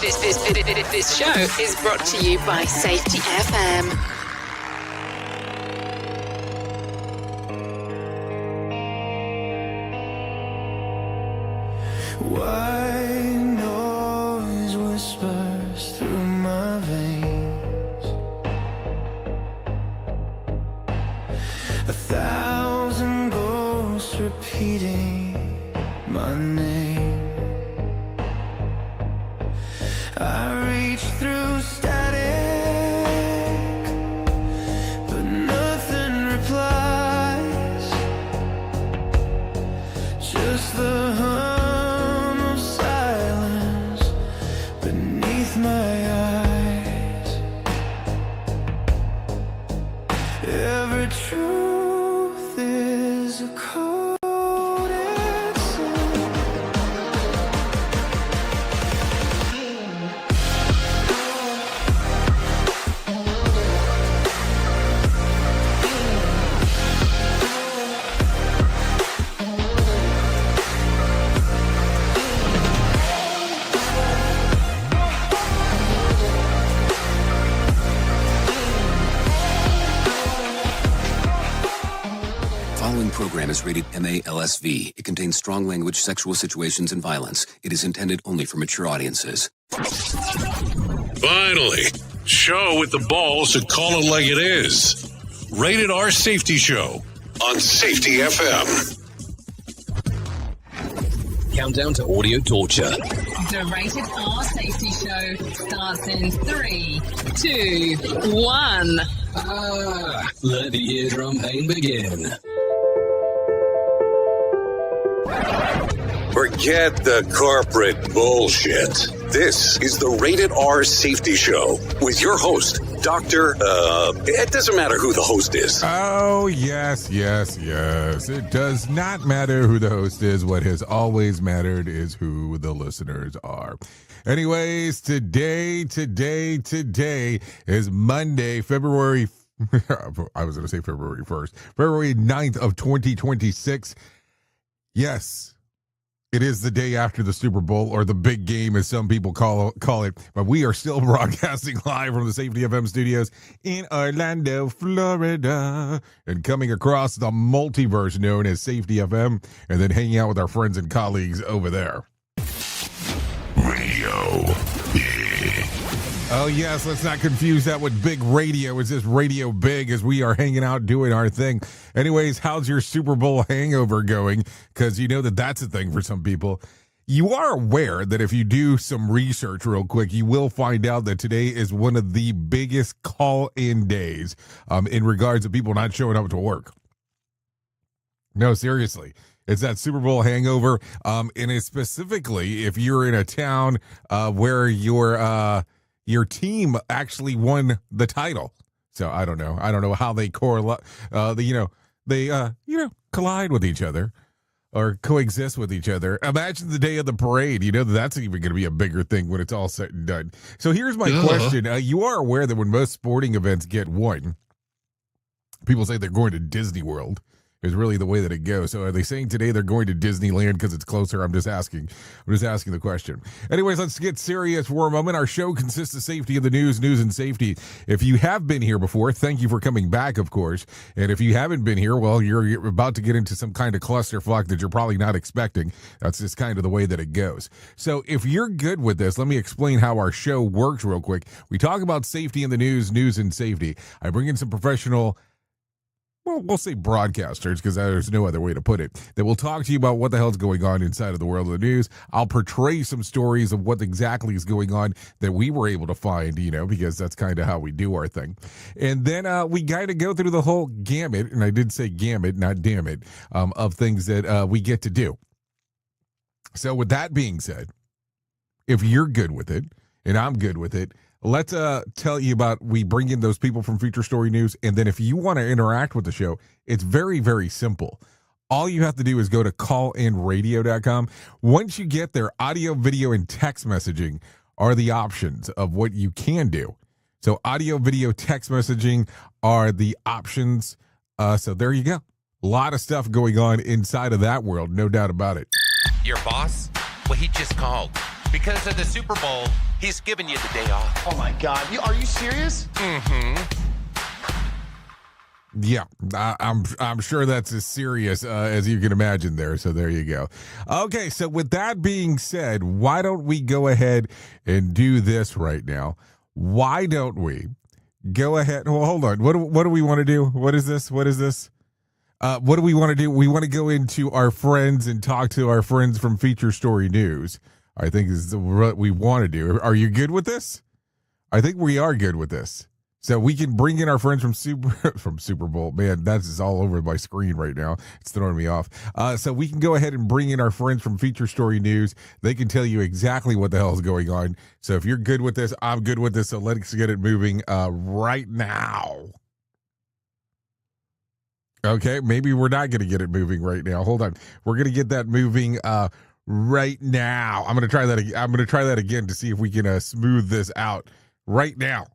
This show is brought to you by Safety FM. White noise whispers through my veins. 1,000 ghosts repeating my name. I reach through static, but nothing replies. Just the hum of silence beneath my eyes. Every truth is a code. Program is rated MA-LSV. It contains strong language, sexual situations, and violence. It is intended only for mature audiences. Finally, show with the balls to call it like it is. Rated R Safety Show on Safety FM. Countdown to audio torture. The Rated R Safety Show starts in 3, 2, 1. Let the eardrum pain begin. Forget the corporate bullshit. This is the Rated R Safety Show with your host, Dr. It doesn't matter who the host is. Oh, yes. It does not matter who the host is. What has always mattered is who the listeners are. Anyways, today is Monday, February, I was going to say February 1st, February 9th of 2026. Yes. It is the day after the Super Bowl, or the big game, as some people call it. But we are still broadcasting live from the Safety FM studios in Orlando, Florida, and coming across the multiverse known as Safety FM, and then hanging out with our friends and colleagues over there. Radio Big. Oh, yes, let's not confuse that with big radio. It's just Radio Big as we are hanging out doing our thing. Anyways, how's your Super Bowl hangover going? Because you know that's a thing for some people. You are aware that if you do some research real quick, you will find out that today is one of the biggest call-in days in regards to people not showing up to work. No, seriously. It's that Super Bowl hangover. And it's specifically if you're in a town where your team actually won the title. So I don't know how they collide with each other or coexist with each other. Imagine the day of the parade. That's even going to be a bigger thing when it's all said and done. So here's my question. You are aware that when most sporting events get won, people say they're going to Disney World. Is really the way that it goes. So are they saying today they're going to Disneyland because it's closer? I'm just asking the question. Anyways, let's get serious for a moment. Our show consists of safety in the news and safety. If you have been here before, thank you for coming back, of course. And if you haven't been here, well, you're about to get into some kind of clusterfuck that you're probably not expecting. That's just kind of the way that it goes. So if you're good with this, let me explain how our show works real quick. We talk about safety in the news and safety. I bring in some professional, well, we'll say broadcasters, because there's no other way to put it, that will talk to you about what the hell's going on inside of the world of the news. I'll portray some stories of what exactly is going on that we were able to find, because that's kind of how we do our thing. And then we kind of go through the whole gamut, and I did say gamut, not damn it, of things that we get to do. So with that being said, if you're good with it, and I'm good with it, let's tell you about, we bring in those people from Feature Story News, and then if you want to interact with the show, it's very, very simple. All you have to do is go to callinradio.com. Once you get there, audio, video, and text messaging are the options of what you can do. So audio, video, text messaging are the options. So there you go. A lot of stuff going on inside of that world, no doubt about it. Your boss? Well, he just called. Because of the Super Bowl, He's giving you the day off. Oh my God, are you serious? Yeah, I'm sure that's as serious as you can imagine there. So there you go. Okay, so with that being said, why don't we go ahead and do this right now? Why don't we go ahead? Well, hold on. What do we want to do? What is this? What do we want to do? We want to go into our friends and talk to our friends from Feature Story News. I think is what we want to do. Are you good with this? I think we are good with this. So we can bring in our friends from Super Bowl. Man, that's all over my screen right now. It's throwing me off. So we can go ahead and bring in our friends from Feature Story News. They can tell you exactly what the hell is going on. So if you're good with this, I'm good with this. So let's get it moving right now. Okay, maybe we're not going to get it moving right now. Hold on. We're going to get that moving right now. I'm going to try that. I'm going to try that again to see if we can smooth this out right now.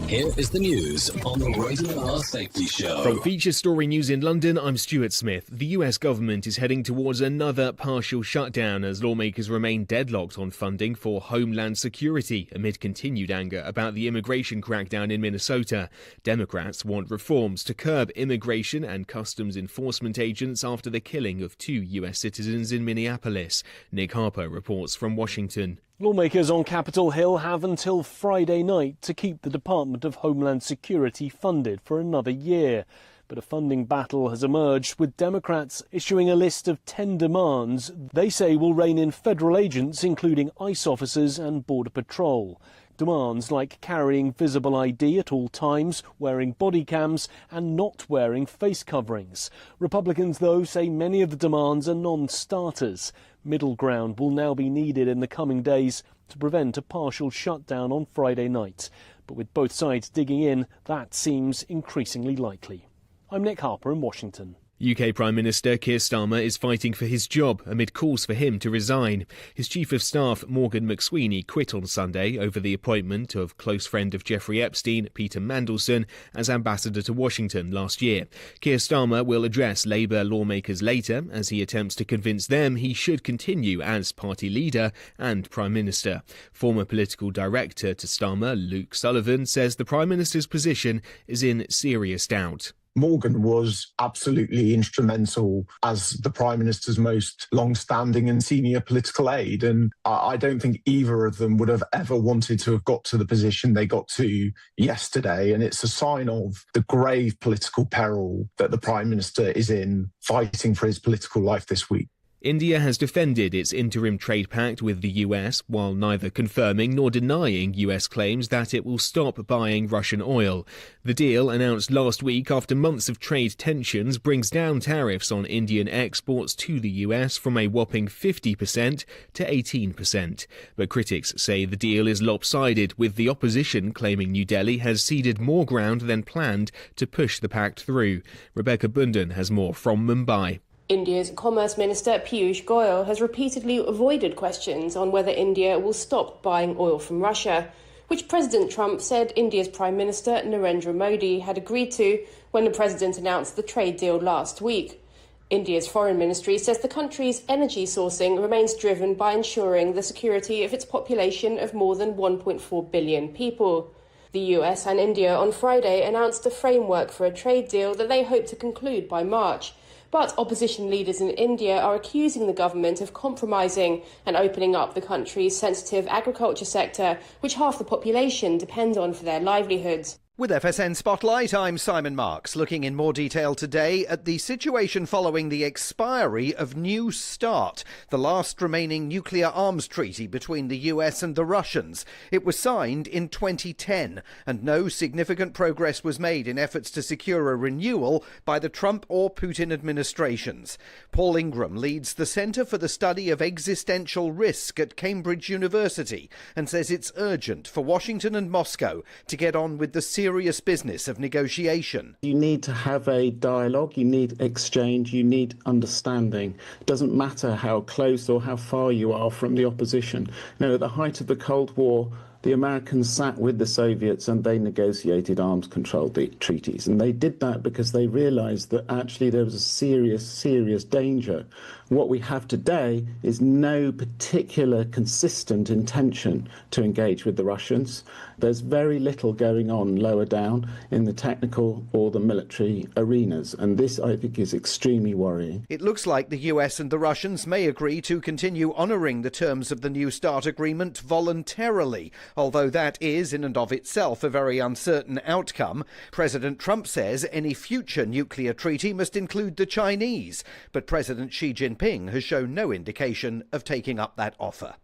Here is the news on the Rated R Safety Show. From Feature Story News in London, I'm Stuart Smith. The US government is heading towards another partial shutdown as lawmakers remain deadlocked on funding for Homeland Security amid continued anger about the immigration crackdown in Minnesota. Democrats want reforms to curb immigration and customs enforcement agents after the killing of 2 US citizens in Minneapolis. Nick Harper reports from Washington. Lawmakers on Capitol Hill have until Friday night to keep the Department of Homeland Security funded for another year. But a funding battle has emerged, with Democrats issuing a list of 10 demands they say will rein in federal agents, including ICE officers and Border Patrol. Demands like carrying visible ID at all times, wearing body cams and not wearing face coverings. Republicans, though, say many of the demands are non-starters. Middle ground will now be needed in the coming days to prevent a partial shutdown on Friday night. But with both sides digging in, that seems increasingly likely. I'm Nick Harper in Washington. UK Prime Minister Keir Starmer is fighting for his job amid calls for him to resign. His Chief of Staff, Morgan McSweeney, quit on Sunday over the appointment of close friend of Jeffrey Epstein, Peter Mandelson, as ambassador to Washington last year. Keir Starmer will address Labour lawmakers later as he attempts to convince them he should continue as party leader and Prime Minister. Former political director to Starmer, Luke Sullivan, says the Prime Minister's position is in serious doubt. Morgan was absolutely instrumental as the Prime Minister's most long-standing and senior political aide, and I don't think either of them would have ever wanted to have got to the position they got to yesterday, and it's a sign of the grave political peril that the Prime Minister is in, fighting for his political life this week. India has defended its interim trade pact with the US, while neither confirming nor denying US claims that it will stop buying Russian oil. The deal, announced last week after months of trade tensions, brings down tariffs on Indian exports to the US from a whopping 50% to 18%. But critics say the deal is lopsided, with the opposition claiming New Delhi has ceded more ground than planned to push the pact through. Rebecca Bundan has more from Mumbai. India's Commerce Minister Piyush Goyal has repeatedly avoided questions on whether India will stop buying oil from Russia, which President Trump said India's Prime Minister Narendra Modi had agreed to when the president announced the trade deal last week. India's Foreign Ministry says the country's energy sourcing remains driven by ensuring the security of its population of more than 1.4 billion people. The US and India on Friday announced a framework for a trade deal that they hope to conclude by March. But opposition leaders in India are accusing the government of compromising and opening up the country's sensitive agriculture sector, which half the population depend on for their livelihoods. With FSN Spotlight, I'm Simon Marks, looking in more detail today at the situation following the expiry of New START, the last remaining nuclear arms treaty between the US and the Russians. It was signed in 2010, and no significant progress was made in efforts to secure a renewal by the Trump or Putin administrations. Paul Ingram leads the Centre for the Study of Existential Risk at Cambridge University and says it's urgent for Washington and Moscow to get on with the serious business of negotiation. You need to have a dialogue, you need exchange, you need understanding. It doesn't matter how close or how far you are from the opposition. At the height of the Cold War, the Americans sat with the Soviets and they negotiated arms control treaties. And they did that because they realized that actually there was a serious danger What we have today is no particular consistent intention to engage with the Russians. There's very little going on lower down in the technical or the military arenas, and this, I think, is extremely worrying. It looks like the US and the Russians may agree to continue honouring the terms of the New START agreement voluntarily, although that is, in and of itself, a very uncertain outcome. President Trump says any future nuclear treaty must include the Chinese, but President Xi Jinping has shown no indication of taking up that offer.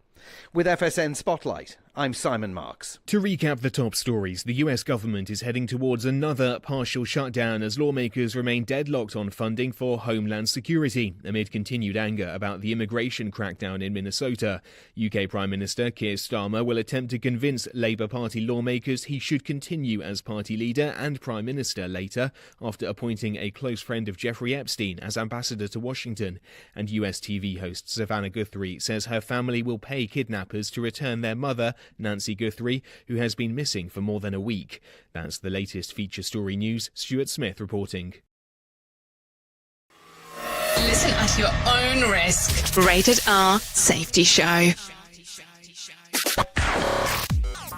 With FSN Spotlight, I'm Simon Marks. To recap the top stories, the US government is heading towards another partial shutdown as lawmakers remain deadlocked on funding for Homeland Security amid continued anger about the immigration crackdown in Minnesota. UK Prime Minister Keir Starmer will attempt to convince Labour Party lawmakers he should continue as party leader and Prime Minister later, after appointing a close friend of Jeffrey Epstein as ambassador to Washington. And US TV host Savannah Guthrie says her family will pay kidnappers to return their mother, Nancy Guthrie, who has been missing for more than a week. That's the latest feature story news. Stuart Smith reporting. Listen at your own risk. Rated R Safety Show.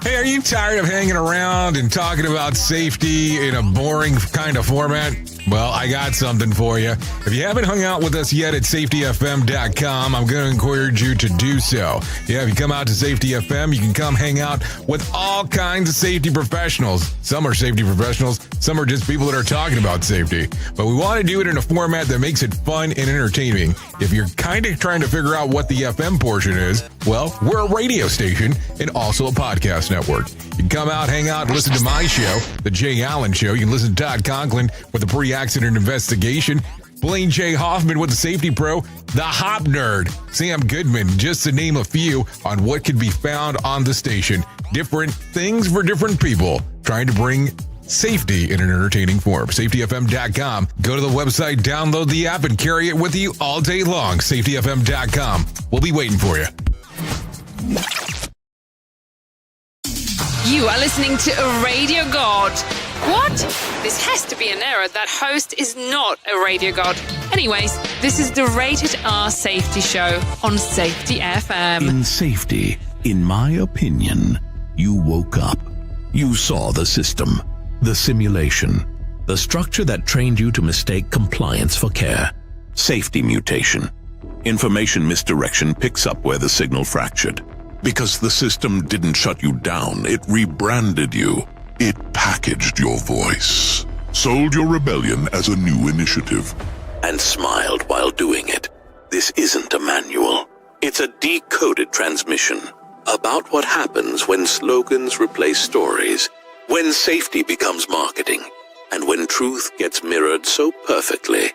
Hey, are you tired of hanging around and talking about safety in a boring kind of format? Well, I got something for you. If you haven't hung out with us yet at safetyfm.com, I'm going to encourage you to do so. Yeah, if you come out to Safety FM, you can come hang out with all kinds of safety professionals. Some are safety professionals, some are just people that are talking about safety. But we want to do it in a format that makes it fun and entertaining. If you're kind of trying to figure out what the FM portion is, well, we're a radio station and also a podcast network. You can come out, hang out, and listen to my show, The Jay Allen Show. You can listen to Todd Conklin with the pre-accident investigation, Blaine J. Hoffman with the Safety Pro, the Hop Nerd, Sam Goodman, just to name a few on what can be found on the station. Different things for different people, trying to bring safety in an entertaining form. SafetyFM.com. Go to the website, download the app, and carry it with you all day long. SafetyFM.com. We'll be waiting for you. You are listening to a radio god. What? This has to be an error. That host is not a radio god. Anyways, this is the Rated R Safety Show on Safety FM. In safety, in my opinion, you woke up. You saw the system, the simulation, the structure that trained you to mistake compliance for care. Safety mutation. Information misdirection picks up where the signal fractured. Because the system didn't shut you down, it rebranded you. It packaged your voice, sold your rebellion as a new initiative, and smiled while doing it. This isn't a manual. It's a decoded transmission about what happens when slogans replace stories, when safety becomes marketing, and when truth gets mirrored so perfectly,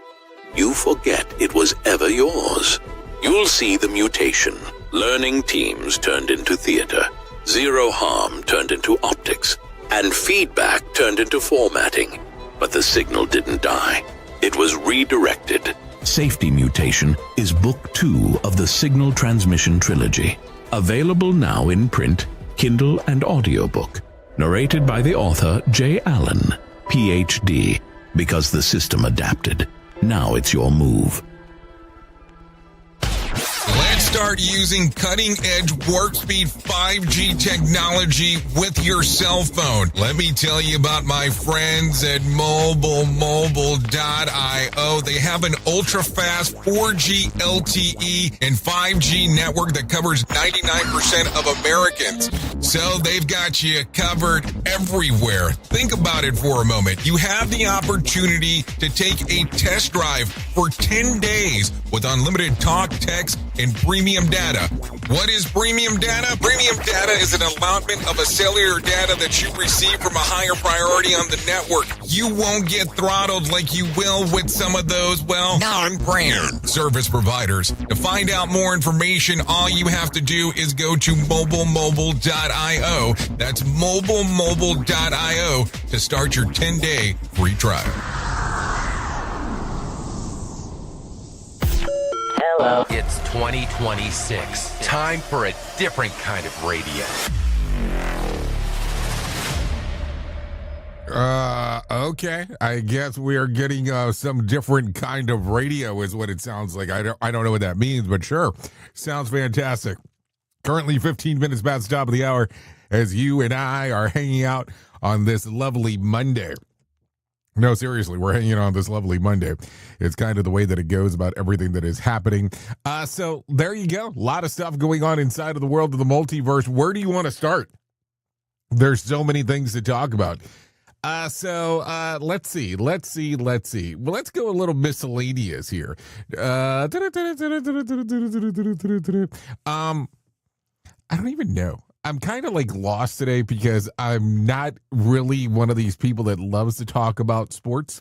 you forget it was ever yours. You'll see the mutation. Learning teams turned into theater, zero harm turned into optics, and feedback turned into formatting. But the signal didn't die. It was redirected. Safety Mutation is Book 2 of the Signal Transmission Trilogy. Available now in print, Kindle, and audiobook. Narrated by the author Jay Allen, Ph.D. Because the system adapted. Now it's your move. Let's start using cutting-edge warp-speed 5G technology with your cell phone. Let me tell you about my friends at mobilemobile.io. They have an ultra-fast 4G LTE and 5G network that covers 99% of Americans. So they've got you covered everywhere. Think about it for a moment. You have the opportunity to take a test drive for 10 days with unlimited talk, text, and premium data. What is premium data? Premium data is an allotment of a cellular data that you receive from a higher priority on the network. You won't get throttled like you will with some of those, well, non-brand service providers. To find out more information, all you have to do is go to mobilemobile.io. That's mobilemobile.io to start your 10-day free trial. Hello. It's 2026. Time for a different kind of radio. Okay. I guess we are getting some different kind of radio is what it sounds like. I don't know what that means, but sure. Sounds fantastic. Currently 15 minutes past the top of the hour as you and I are hanging out on this lovely Monday. No, seriously, we're hanging on this lovely Monday. It's kind of the way that it goes about everything that is happening. So there you go. A lot of stuff going on inside of the world of the multiverse. Where do you want to start? There's so many things to talk about. So let's see. Well, let's go a little miscellaneous here. I don't even know. I'm kind of like lost today because I'm not really one of these people that loves to talk about sports.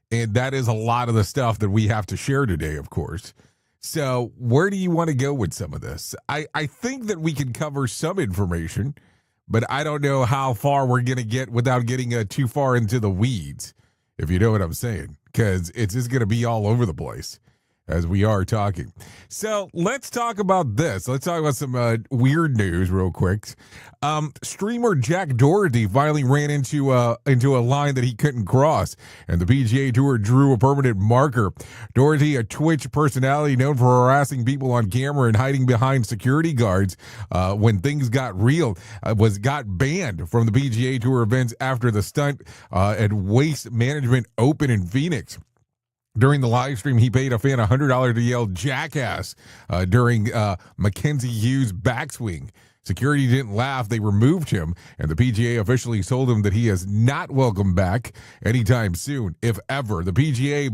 And that is a lot of the stuff that we have to share today, of course. So where do you want to go with some of this? I think that we can cover some information, but I don't know how far we're going to get without getting too far into the weeds, if you know what I'm saying, because it's just going to be all over the place as we are talking. So let's talk about this. Let's talk about some weird news real quick. Streamer Jack Doherty finally ran into a line that he couldn't cross, and the PGA Tour drew a permanent marker. Doherty, a Twitch personality known for harassing people on camera and hiding behind security guards when things got real, got banned from the PGA Tour events after the stunt at Waste Management Open in Phoenix. During the live stream, he paid a fan $100 to yell "jackass" during Mackenzie Hughes' backswing. Security didn't laugh. They removed him, and the PGA officially told him that he is not welcome back anytime soon, if ever. The PGA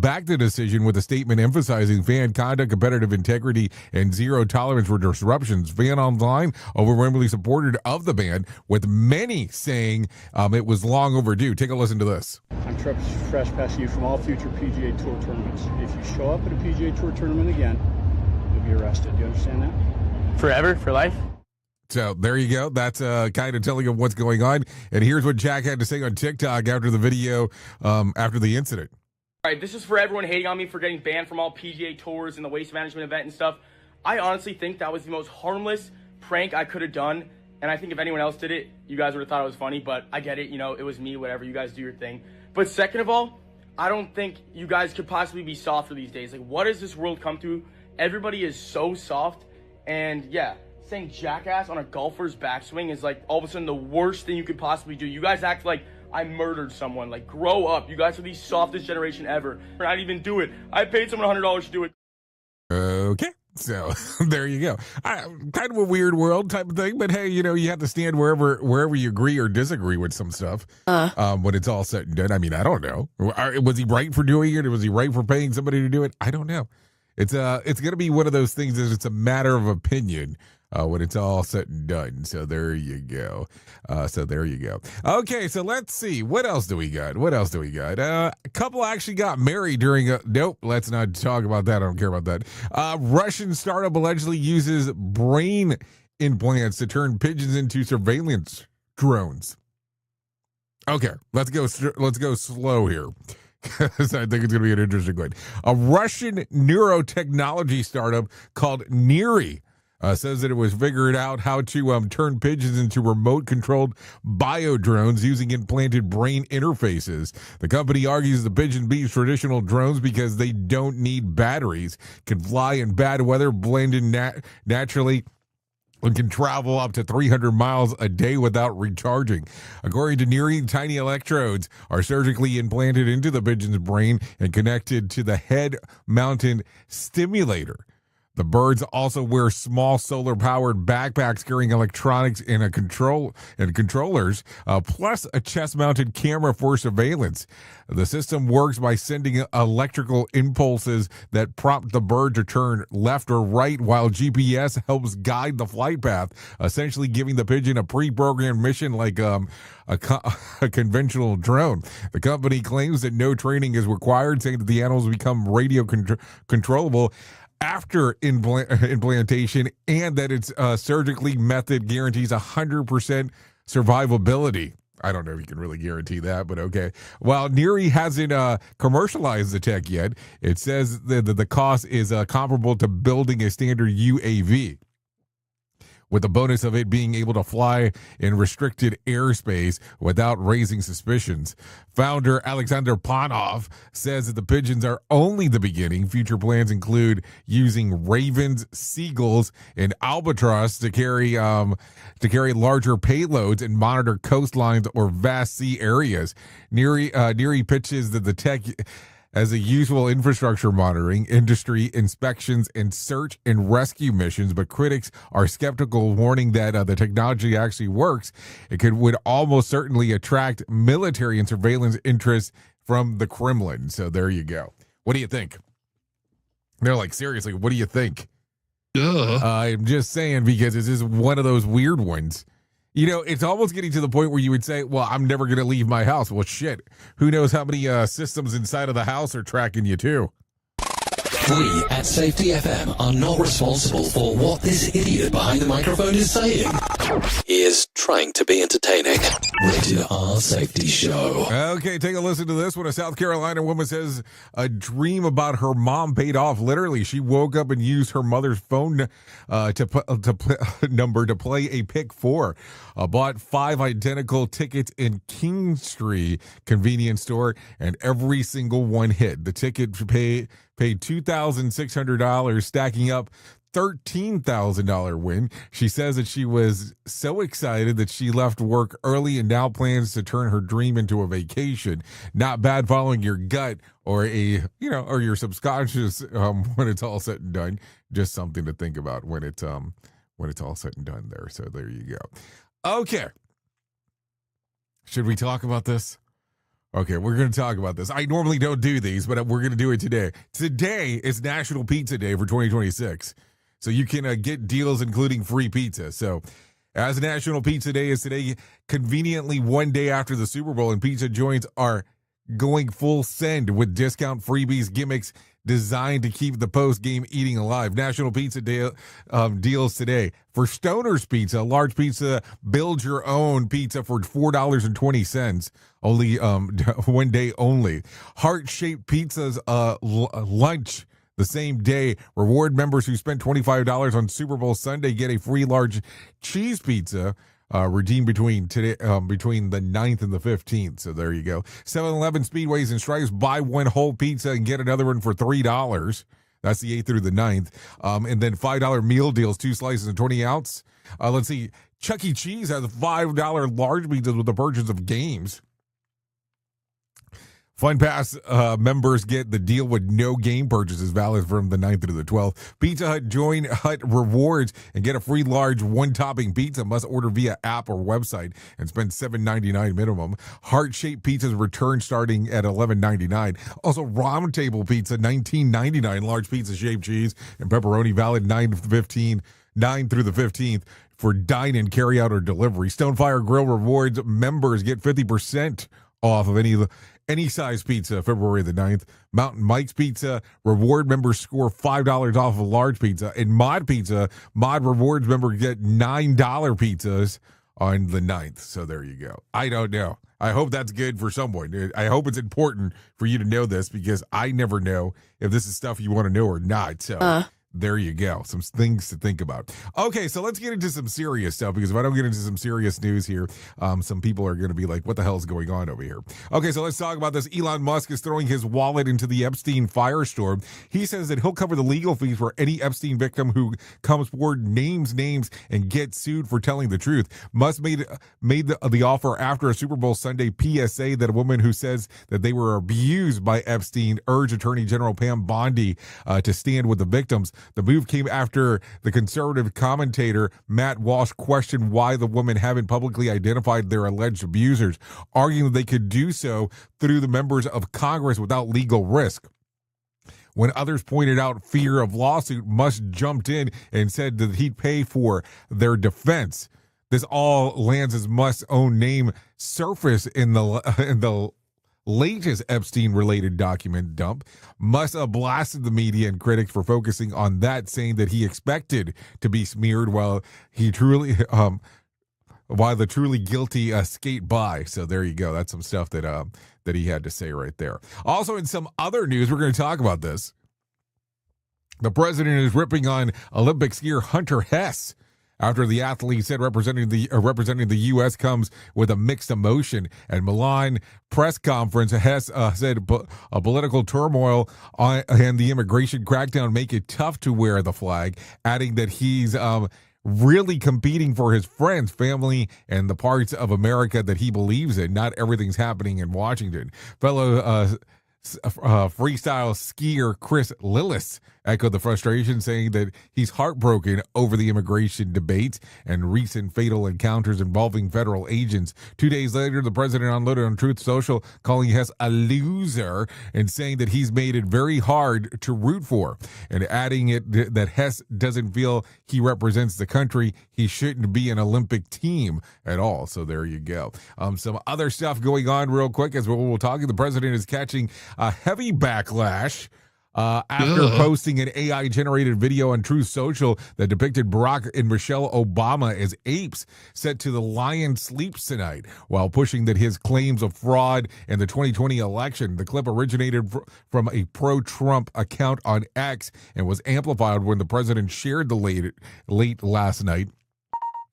backed the decision with a statement emphasizing fan conduct, competitive integrity, and zero tolerance for disruptions. Fan online overwhelmingly supported of the ban, with many saying it was long overdue. Take a listen to this. I'm trespassing you from all future PGA Tour tournaments. If you show up at a PGA Tour tournament again, you'll be arrested. Do you understand that? Forever? For life? So there you go. That's kind of telling of what's going on. And here's what Jack had to say on TikTok after the video, after the incident. All right, this is for everyone hating on me for getting banned from all PGA Tours and the Waste Management event and stuff. I honestly think that was the most harmless prank I could have done. And I think if anyone else did it, you guys would have thought it was funny. But I get it. You know, it was me, whatever. You guys do your thing. But second of all, I don't think you guys could possibly be softer these days. Like, what does this world come to? Everybody is so soft. And yeah, saying jackass on a golfer's backswing is like all of a sudden the worst thing you could possibly do. You guys act like I murdered someone. Like, grow up. You guys are the softest generation ever. I didn't even do it. I paid someone $100 to do it. Okay. So there you go. Kind of a weird world type of thing, but hey, you know, you have to stand wherever you agree or disagree with some stuff when it's all said and done. I mean, I don't know. Was he right for doing it, or was he right for paying somebody to do it? I don't know. It's going to be one of those things that it's a matter of opinion when it's all said and done. So there you go. Okay, so let's see. What else do we got? A couple actually got married during a... Nope, let's not talk about that. I don't care about that. Russian startup allegedly uses brain implants to turn pigeons into surveillance drones. Okay, let's go slow here. Because I think it's going to be an interesting one. A Russian neurotechnology startup called Neri says that it was figured out how to turn pigeons into remote-controlled bio-drones using implanted brain interfaces. The company argues the pigeon beats traditional drones because they don't need batteries, can fly in bad weather, blend in naturally, and can travel up to 300 miles a day without recharging. According to Neri, tiny electrodes are surgically implanted into the pigeon's brain and connected to the head-mounted stimulator. The birds also wear small solar-powered backpacks carrying electronics and controllers, plus a chest-mounted camera for surveillance. The system works by sending electrical impulses that prompt the bird to turn left or right, while GPS helps guide the flight path, essentially giving the pigeon a pre-programmed mission like a conventional drone. The company claims that no training is required, saying that the animals become radio controllable after implantation, and that its surgically method guarantees 100% survivability. I don't know if you can really guarantee that, but okay. While Neri hasn't commercialized the tech yet, it says that the cost is comparable to building a standard UAV. with the bonus of it being able to fly in restricted airspace without raising suspicions. Founder Alexander Panov says that the pigeons are only the beginning. Future plans include using ravens, seagulls, and albatross to carry larger payloads and monitor coastlines or vast sea areas. Neary pitches that the tech as a usual infrastructure monitoring, industry inspections, and search and rescue missions, but critics are skeptical, warning that the technology actually works. It would almost certainly attract military and surveillance interests from the Kremlin. So there you go. What do you think? They're like, seriously, what do you think? I'm just saying, because this is one of those weird ones. You know, it's almost getting to the point where you would say, well, I'm never going to leave my house. Well, shit. Who knows how many systems inside of the house are tracking you, too? We at Safety FM are not responsible for what this idiot behind the microphone is saying. He is trying to be entertaining. Rated R Safety Show. Okay, take a listen to this. When a South Carolina woman says a dream about her mom paid off. Literally, she woke up and used her mother's phone number to play a pick four. Bought 5 identical tickets in Kingstree convenience store, and every single one hit. The ticket paid $2,600, stacking up $13,000 win. She says that she was so excited that she left work early and now plans to turn her dream into a vacation. Not bad following your gut or or your subconscious when it's all said and done. Just something to think about when it's all said and done there. So there you go. Okay. Should we talk about this? Okay, we're going to talk about this. I normally don't do these, but we're going to do it today. Today is National Pizza Day for 2026. So you can get deals including free pizza. So as National Pizza Day is today, conveniently one day after the Super Bowl, and pizza joints are going full send with discount freebies, gimmicks designed to keep the post-game eating alive. National Pizza Day deals today. For Stoner's Pizza, large pizza, build your own pizza for $4.20. Only one day only. Heart-shaped pizzas lunch the same day. Reward members who spent $25 on Super Bowl Sunday get a free large cheese pizza. Redeemed between the 9th and the 15th. So there you go. 7-Eleven, Speedways, and Stripes. Buy one whole pizza and get another one for $3. That's the 8th through the 9th. And then $5 meal deals, 2 slices and 20 ounce. Let's see. Chuck E. Cheese has $5 large pizzas with the purchase of games. Fun Pass members get the deal with no game purchases, valid from the 9th through the 12th. Pizza Hut join Hut rewards and get a free large one-topping pizza. Must order via app or website and spend $7.99 minimum. Heart-shaped pizzas return starting at $11.99. Also, Round Table Pizza, $19.99. Large pizza, shaved cheese, and pepperoni, valid 9 through the 15th. For dine-in, carry-out, or delivery. Stonefire Grill rewards members get 50% off of any size pizza, February the 9th. Mountain Mike's Pizza, reward members score $5 off of a large pizza. And Mod Pizza, Mod rewards members get $9 pizzas on the 9th. So there you go. I don't know. I hope that's good for someone. I hope it's important for you to know this, because I never know if this is stuff you want to know or not. So there you go. Some things to think about. Okay, so let's get into some serious stuff, because if I don't get into some serious news here, some people are going to be like, what the hell is going on over here? Okay, so let's talk about this. Elon Musk is throwing his wallet into the Epstein firestorm. He says that he'll cover the legal fees for any Epstein victim who comes forward, names, and gets sued for telling the truth. Musk made the offer after a Super Bowl Sunday PSA that a woman who says that they were abused by Epstein urged Attorney General Pam Bondi to stand with the victims. The move came after the conservative commentator Matt Walsh questioned why the women haven't publicly identified their alleged abusers, arguing that they could do so through the members of Congress without legal risk. When others pointed out fear of lawsuit, Musk jumped in and said that he'd pay for their defense. This all lands as Musk's own name surfaced in the latest Epstein-related document dump. Musk blasted the media and critics for focusing on that, saying that he expected to be smeared while the truly guilty skate by. So there you go. That's some stuff that he had to say right there. Also, in some other news, we're going to talk about this. The president is ripping on Olympic skier Hunter Hess after the athlete said representing the U.S. comes with a mixed emotion. At Milan press conference, Hess said a political turmoil and the immigration crackdown make it tough to wear the flag, adding that he's really competing for his friends, family, and the parts of America that he believes in. Not everything's happening in Washington. Fellow freestyle skier Chris Lillis echoed the frustration, saying that he's heartbroken over the immigration debates and recent fatal encounters involving federal agents. 2 days later, the president unloaded on Truth Social, calling Hess a loser and saying that he's made it very hard to root for, and adding that Hess doesn't feel he represents the country. He shouldn't be an Olympic team at all. So there you go. Some other stuff going on real quick as we're talking. The president is catching a heavy backlash after posting an AI-generated video on Truth Social that depicted Barack and Michelle Obama as apes set to the lion sleeps tonight, while pushing that his claims of fraud in the 2020 election. The clip originated from a pro-Trump account on X and was amplified when the president shared the late last night,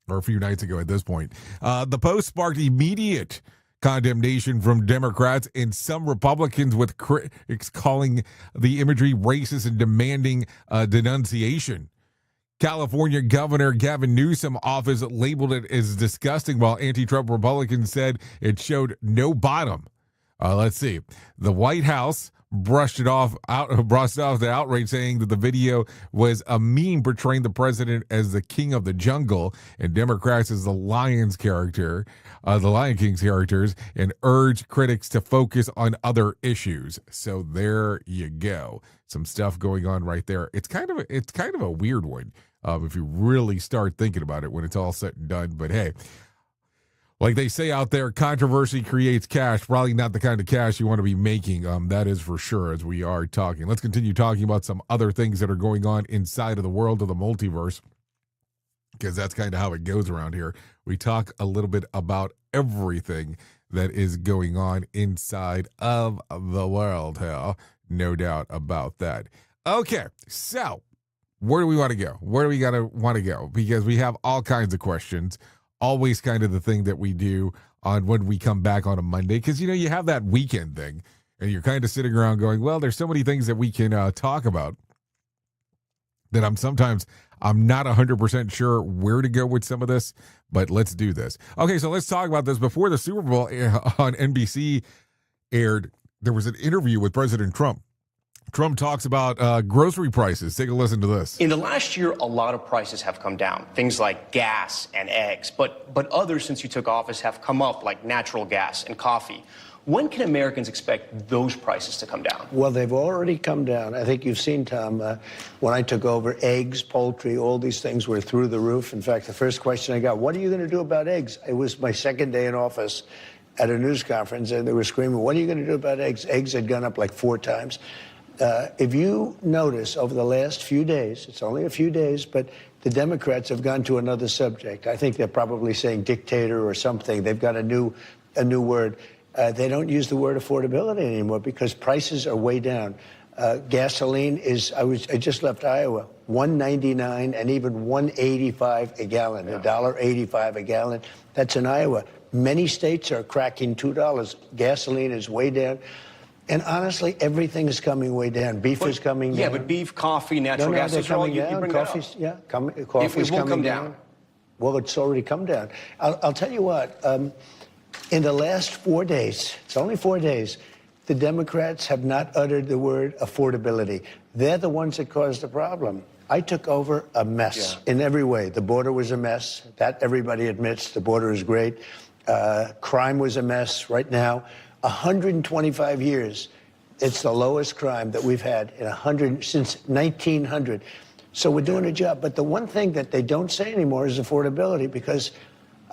or a few nights ago at this point. The post sparked immediate condemnation from Democrats and some Republicans, with critics calling the imagery racist and demanding denunciation. California Governor Gavin Newsom's office labeled it as disgusting, while anti-Trump Republicans said it showed no bottom. Let's see. The White House brushed off the outrage, saying that the video was a meme portraying the president as the king of the jungle and Democrats as the Lion King's characters, and urged critics to focus on other issues. So there you go. Some stuff going on right there. It's kind of a weird one if you really start thinking about it when it's all said and done. But hey, like they say out there, controversy creates cash. Probably not the kind of cash you want to be making. That is for sure, as we are talking. Let's continue talking about some other things that are going on inside of the world of the multiverse, because that's kind of how it goes around here. We talk a little bit about everything that is going on inside of the world here. No doubt about that. Okay, so where do we want to go? Where do we want to go? Because we have all kinds of questions. Always kind of the thing that we do on when we come back on a Monday, because, you have that weekend thing and you're kind of sitting around going, well, there's so many things that we can talk about that I'm not 100% sure where to go with some of this, but let's do this. Okay, so let's talk about this. Before the Super Bowl on NBC aired, there was an interview with President Trump. Trump talks about grocery prices. Take a listen to this. In the last year, a lot of prices have come down. Things like gas and eggs, but others since you took office have come up, like natural gas and coffee. When can Americans expect those prices to come down? Well, they've already come down. I think you've seen, Tom, when I took over, eggs, poultry, all these things were through the roof. In fact, the first question I got, what are you going to do about eggs? It was my second day in office at a news conference, and they were screaming, what are you going to do about eggs? Eggs had gone up like 4 times. If you notice over the last few days, it's only a few days, but the Democrats have gone to another subject. I think they're probably saying dictator or something. They've got a new word. They don't use the word affordability anymore because prices are way down. Gasoline is, I just left Iowa, $1.99 and even $1.85 a gallon, $1.85 a gallon. That's in Iowa. Many states are cracking $2. Gasoline is way down. And honestly, everything is coming way down. Beef is coming down. Yeah, but beef, coffee, natural gas, they're coming down. Coffee's, coffee's coming down. Well, it's already come down. I'll tell you what, in the last 4 days, it's only 4 days, the Democrats have not uttered the word affordability. They're the ones that caused the problem. I took over a mess in every way. The border was a mess. That everybody admits. The border is great. Crime was a mess right now. 125 years. It's the lowest crime that we've had since 1900. So we're doing a job. But the one thing that they don't say anymore is affordability, because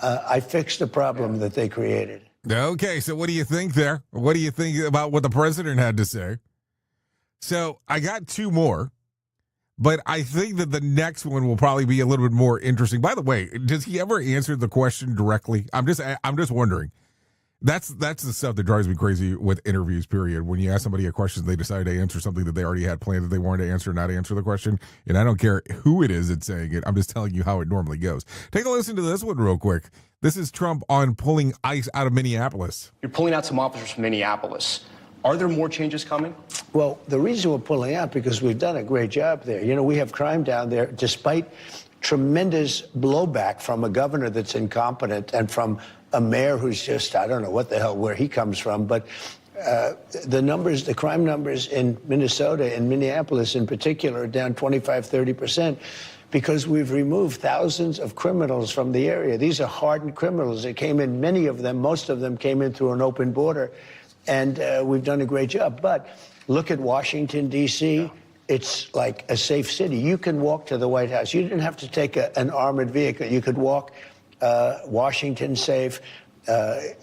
I fixed the problem that they created. Okay, so what do you think there? What do you think about what the president had to say? So I got 2 more, but I think that the next one will probably be a little bit more interesting. By the way, does he ever answer the question directly? I'm just wondering. That's the stuff that drives me crazy with interviews, period. When you ask somebody a question, they decide to answer something that they already had planned that they wanted to answer, not answer the question. And I don't care who it is that's saying it. I'm just telling you how it normally goes. Take a listen to this one real quick. This is Trump on pulling ICE out of Minneapolis. You're pulling out some officers from Minneapolis. Are there more changes coming? Well, the reason we're pulling out because we've done a great job there. You know, we have crime down there despite tremendous blowback from a governor that's incompetent and from a mayor who's just, I don't know what the hell, where he comes from. But the crime numbers in Minnesota and Minneapolis in particular are down 25, 30%. Because we've removed thousands of criminals from the area. These are hardened criminals. They came in, many of them, most of them came in through an open border. And we've done a great job. But look at Washington, D.C. It's like a safe city. You can walk to the White House. You didn't have to take an armored vehicle. You could walk Washington safe.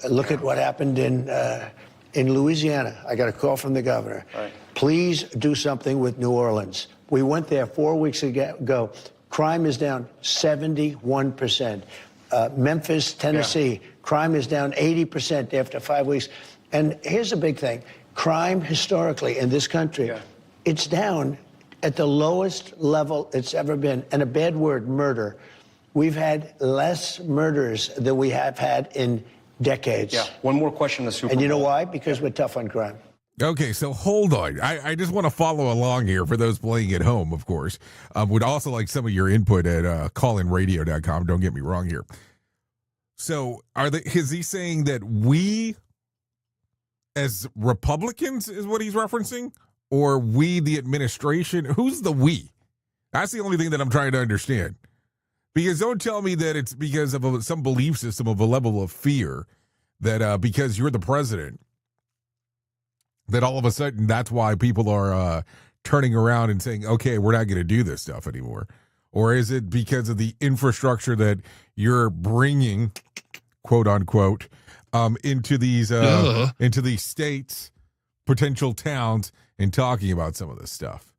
Look at what happened in Louisiana. I got a call from the governor. Right. Please do something with New Orleans. We went there 4 weeks ago. Crime is down 71%. Memphis, Tennessee, crime is down 80% after 5 weeks. And here's a big thing. Crime historically in this country, it's down at the lowest level it's ever been. And a bad word, murder. We've had less murders than we have had in decades. Yeah. One more question on the Super Bowl. And you know why? Because we're tough on crime. Okay, so hold on. I just want to follow along here for those playing at home, of course. Would also like some of your input at callinradio.com. Don't get me wrong here. So is he saying that we as Republicans is what he's referencing? Or we, the administration? Who's the we? That's the only thing that I'm trying to understand. Because don't tell me that it's because of some belief system of a level of fear that because you're the president, that all of a sudden that's why people are turning around and saying, okay, we're not going to do this stuff anymore. Or is it because of the infrastructure that you're bringing, quote unquote, into these states, potential towns, and talking about some of this stuff?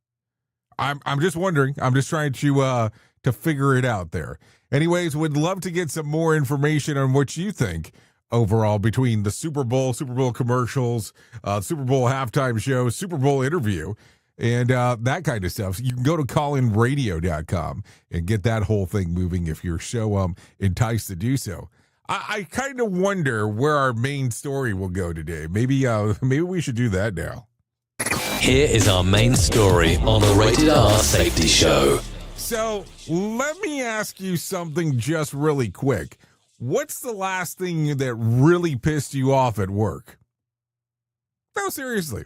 I'm just wondering. I'm just trying to figure it out there. Anyways, would love to get some more information on what you think overall between the Super Bowl commercials, Super Bowl halftime show, Super Bowl interview, and that kind of stuff. So you can go to callinradio.com and get that whole thing moving if you're so enticed to do so. I kind of wonder where our main story will go today. Maybe we should do that now. Here is our main story on the Rated R Safety Show. So let me ask you something just really quick. What's the last thing that really pissed you off at work? No, seriously.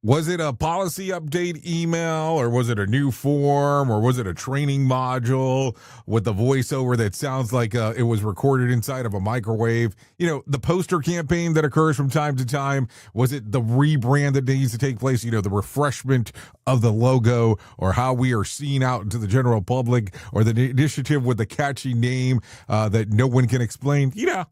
Was it a policy update email, or was it a new form, or was it a training module with the voiceover that sounds like it was recorded inside of a microwave? You know, the poster campaign that occurs from time to time. Was it the rebrand that needs to take place? You know, the refreshment of the logo, or how we are seen out into the general public, or the initiative with the catchy name that no one can explain? You know,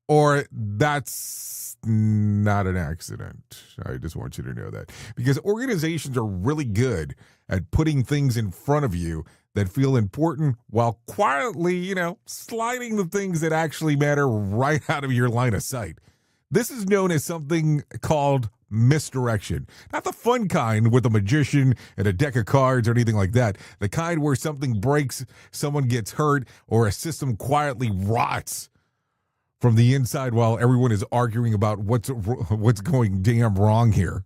or that's not an accident. I just want you to know that, because organizations are really good at putting things in front of you that feel important while quietly, you know, sliding the things that actually matter right out of your line of sight. This is known as something called misdirection. Not the fun kind with a magician and a deck of cards or anything like that. The kind where something breaks, someone gets hurt, or a system quietly rots from the inside while everyone is arguing about what's going damn wrong here.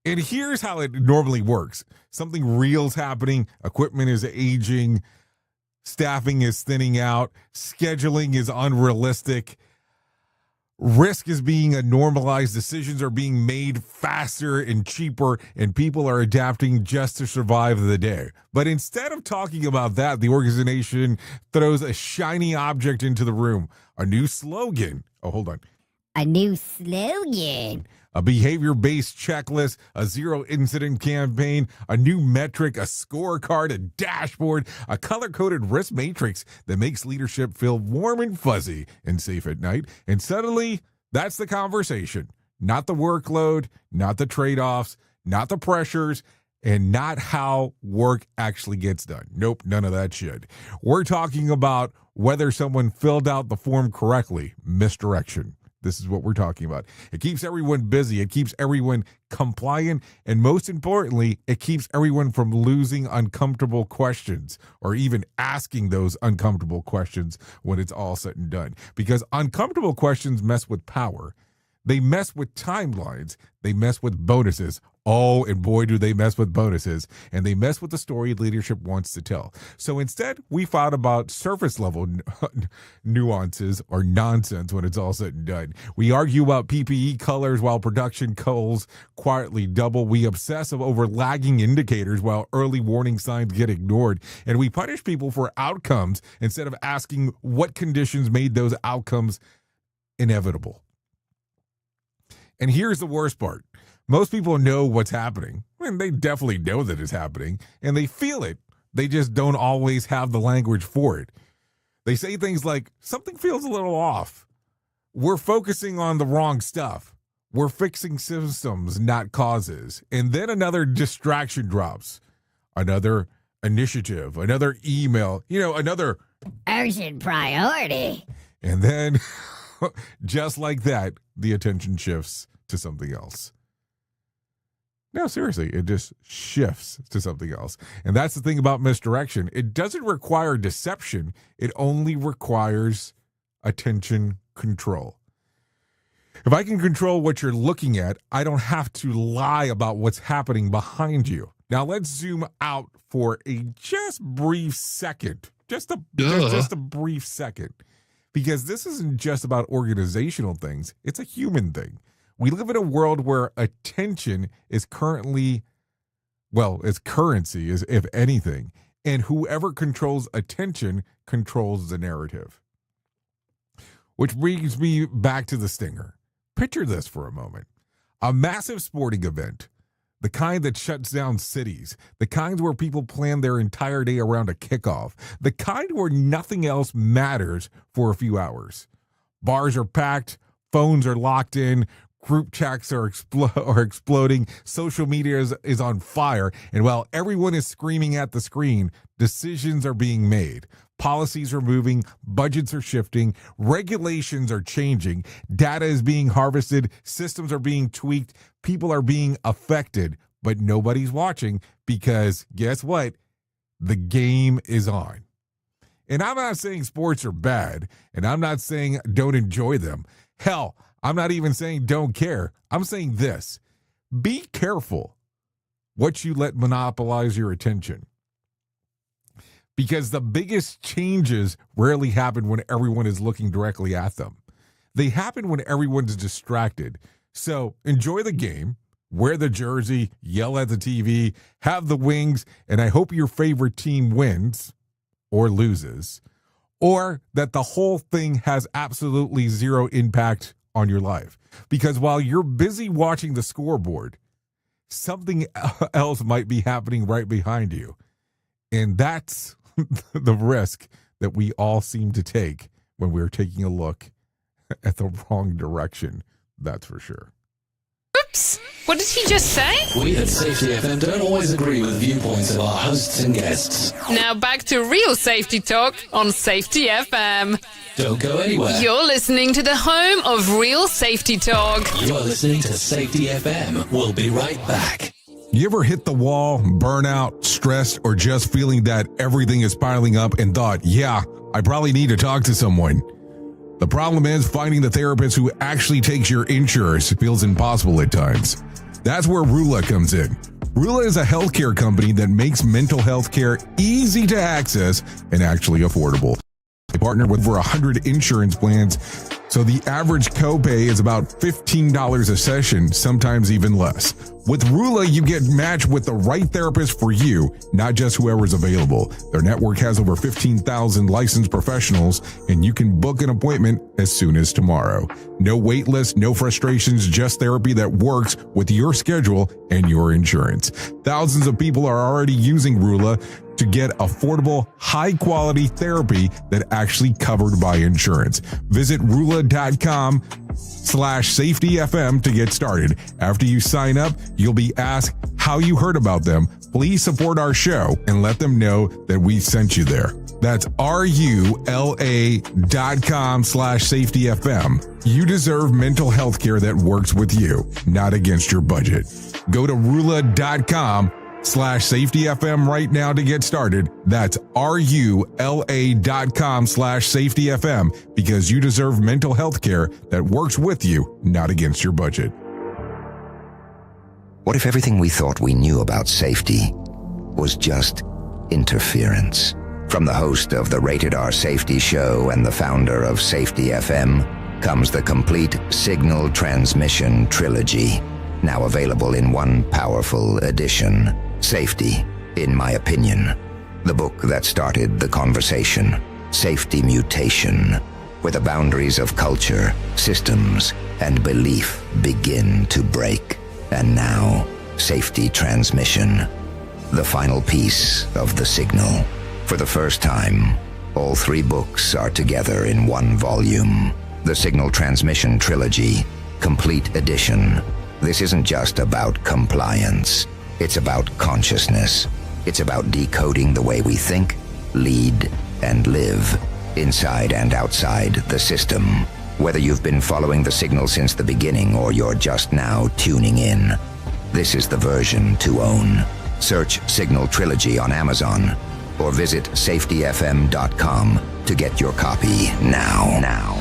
And here's how it normally works. Something real's happening, equipment is aging, staffing is thinning out, scheduling is unrealistic, risk is being normalized, decisions are being made faster and cheaper, and people are adapting just to survive the day. But instead of talking about that, the organization throws a shiny object into the room. A new slogan. Oh, hold on. A new slogan. A behavior-based checklist, a zero-incident campaign, a new metric, a scorecard, a dashboard, a color-coded risk matrix that makes leadership feel warm and fuzzy and safe at night. And suddenly, that's the conversation. Not the workload, not the trade-offs, not the pressures, and not how work actually gets done. Nope, none of that shit. We're talking about whether someone filled out the form correctly. Misdirection. This is what we're talking about. It keeps everyone busy. It keeps everyone compliant. And most importantly, it keeps everyone from losing uncomfortable questions or even asking those uncomfortable questions when it's all said and done. Because uncomfortable questions mess with power. They mess with timelines. They mess with bonuses. Oh, and boy, do they mess with bonuses. And they mess with the story leadership wants to tell. So instead, we thought about surface level nuances or nonsense when it's all said and done. We argue about PPE colors while production culls quietly double. We obsess over lagging indicators while early warning signs get ignored. And we punish people for outcomes instead of asking what conditions made those outcomes inevitable. And here's the worst part. Most people know what's happening, and they definitely know that it's happening, and they feel it. They just don't always have the language for it. They say things like, something feels a little off. We're focusing on the wrong stuff. We're fixing symptoms, not causes. And then another distraction drops. Another initiative, another email, another urgent priority. And then, just like that, the attention shifts to something else. No, seriously, it just shifts to something else. And that's the thing about misdirection. It doesn't require deception. It only requires attention control. If I can control what you're looking at, I don't have to lie about what's happening behind you. Now let's zoom out for a just brief second. Just a brief second. Because this isn't just about organizational things. It's a human thing. We live in a world where attention is currency, if anything. And whoever controls attention controls the narrative. Which brings me back to the stinger. Picture this for a moment. A massive sporting event, the kind that shuts down cities, the kind where people plan their entire day around a kickoff, the kind where nothing else matters for a few hours. Bars are packed, phones are locked in, group chats are exploding, social media is on fire, and while everyone is screaming at the screen, decisions are being made. Policies are moving, budgets are shifting, regulations are changing, data is being harvested, systems are being tweaked, people are being affected, but nobody's watching because guess what? The game is on. And I'm not saying sports are bad, and I'm not saying don't enjoy them. Hell, I'm not even saying don't care. I'm saying this. Be careful what you let monopolize your attention. Because the biggest changes rarely happen when everyone is looking directly at them. They happen when everyone's distracted. So enjoy the game, wear the jersey, yell at the TV, have the wings, and I hope your favorite team wins or loses, or that the whole thing has absolutely zero impact on your life. Because while you're busy watching the scoreboard, something else might be happening right behind you. And that's the risk that we all seem to take when we're taking a look at the wrong direction. That's for sure. Oops! What did he just say? We at Safety FM don't always agree with viewpoints of our hosts and guests. Now back to real safety talk on Safety FM. Don't go anywhere. You're listening to the home of real safety talk. You're listening to Safety FM. We'll be right back. You ever hit the wall, burn out, stressed, or just feeling that everything is piling up and thought, yeah, I probably need to talk to someone? The problem is finding the therapist who actually takes your insurance feels impossible at times. That's where Rula comes in. Rula is a healthcare company that makes mental health care easy to access and actually affordable. They partner with over 100 insurance plans, so the average copay is about $15 a session, sometimes even less. With Rula, you get matched with the right therapist for you, not just whoever's available. Their network has over 15,000 licensed professionals, and you can book an appointment as soon as tomorrow. No wait list, no frustrations, just therapy that works with your schedule and your insurance. Thousands of people are already using Rula to get affordable, high-quality therapy that actually covered by insurance. Visit rula.com/safetyfm to get started. After you sign up, you'll be asked how you heard about them. Please support our show and let them know that we sent you there. That's RULA.com/safetyfm. You deserve mental health care that works with you, not against your budget. Go to RULA.com/safetyfm right now to get started. That's RULA.com/safetyfm, because you deserve mental health care that works with you, not against your budget. What if everything we thought we knew about safety was just interference? From the host of the Rated R Safety Show and the founder of Safety FM comes the complete signal transmission trilogy, now available in one powerful edition. Safety, in my opinion. The book that started the conversation. Safety Mutation, where the boundaries of culture, systems, and belief begin to break. And now, Safety Transmission, the final piece of the signal. For the first time, all three books are together in one volume. The Signal Transmission Trilogy, Complete Edition. This isn't just about compliance. It's about consciousness. It's about decoding the way we think, lead, and live, inside and outside the system. Whether you've been following the signal since the beginning or you're just now tuning in, this is the version to own. Search Signal Trilogy on Amazon or visit safetyfm.com to get your copy now.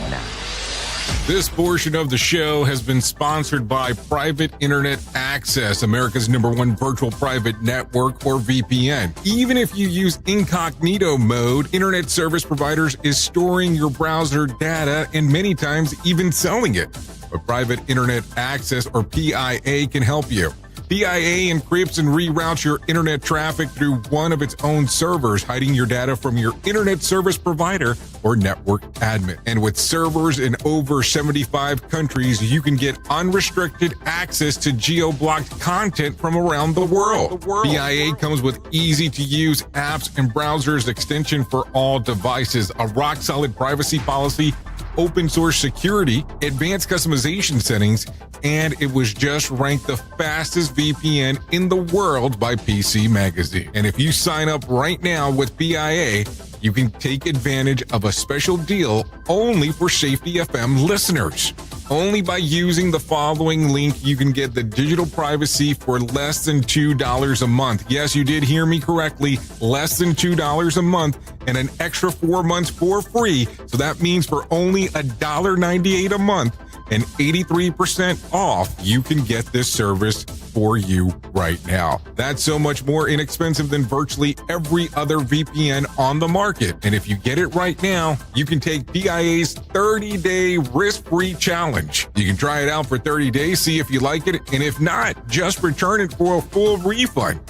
This portion of the show has been sponsored by Private Internet Access, America's #1 virtual private network, or VPN. Even if you use incognito mode, internet service providers is storing your browser data and many times even selling it. But Private Internet Access, or PIA, can help you. PIA encrypts and reroutes your internet traffic through one of its own servers, hiding your data from your internet service provider or network admin. And with servers in over 75 countries, you can get unrestricted access to geo-blocked content from around the world. PIA comes with easy-to-use apps and browsers extension for all devices, a rock-solid privacy policy, open source security, advanced customization settings, and it was just ranked the fastest VPN in the world by PC Magazine. And if you sign up right now with PIA, you can take advantage of a special deal only for Safety FM listeners. Only by using the following link, you can get the digital privacy for less than $2 a month. Yes, you did hear me correctly, less than $2 a month, and an extra 4 months for free. So that means for only $1.98 a month and 83% off, you can get this service for you right now. That's so much more inexpensive than virtually every other VPN on the market. And if you get it right now, you can take PIA's 30-day risk-free challenge. You can try it out for 30 days, see if you like it, and if not, just return it for a full refund.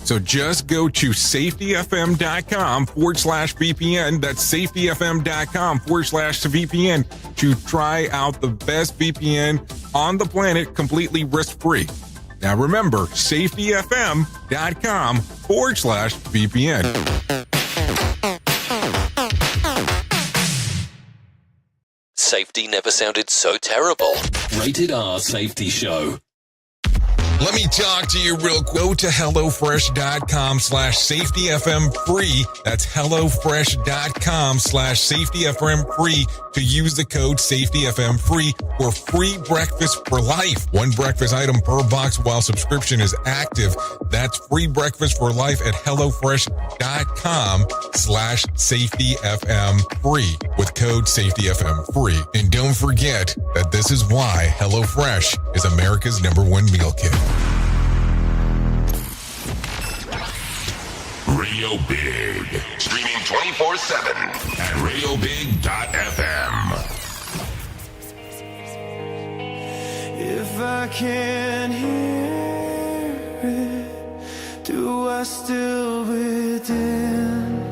So just go to safetyfm.com/VPN. That's safetyfm.com/VPN to try out the best VPN on the planet completely risk-free. Now remember, safetyfm.com/VPN. Safety never sounded so terrible. Rated R Safety Show. Let me talk to you real quick. Go to HelloFresh.com/SafetyFM free. That's HelloFresh.com/SafetyFM free to use the code SafetyFM free for free breakfast for life. One breakfast item per box while subscription is active. That's free breakfast for life at HelloFresh.com/SafetyFM free with code SafetyFM free. And don't forget that this is why HelloFresh is America's #1 meal kit. Radio Big. Streaming 24/7 at radiobig.fm. If I can't hear it, do I still within?